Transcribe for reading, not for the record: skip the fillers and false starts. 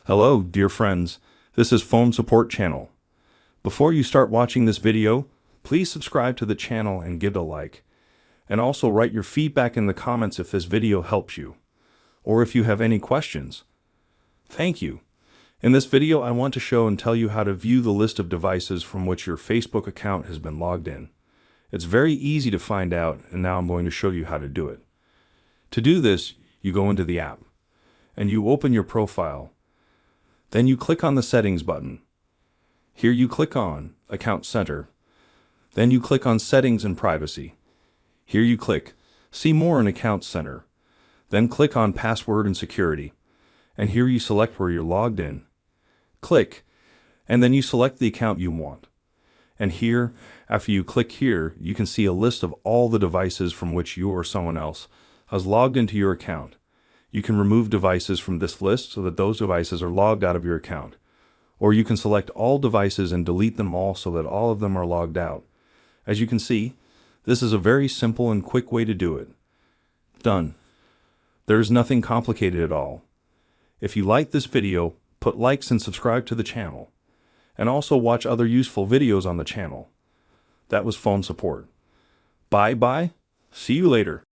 Hello, dear friends. This is Phone Support Channel. Before you start watching this video, please subscribe to the channel and give it a like. And also write your feedback in the comments if this video helps you, or if you have any questions. Thank you. In this video, I want to show and tell you how to view the list of devices from which your Facebook account has been logged in. It's very easy to find out, and now I'm going to show you how to do it. To do this, you go into the app, and you open your profile. Then you click on the Settings button. Here you click on Account Center. Then you click on Settings and Privacy. Here you click See More in Account Center. Then click on Password and Security. And here you select where you're logged in. Click, and then you select the account you want. And here, after you click here, you can see a list of all the devices from which you or someone else has logged into your account. You can remove devices from this list so that those devices are logged out of your account. Or you can select all devices and delete them all so that all of them are logged out. As you can see, this is a very simple and quick way to do it. Done. There is nothing complicated at all. If you like this video, put likes and subscribe to the channel. And also watch other useful videos on the channel. That was Phone Support. Bye bye. See you later.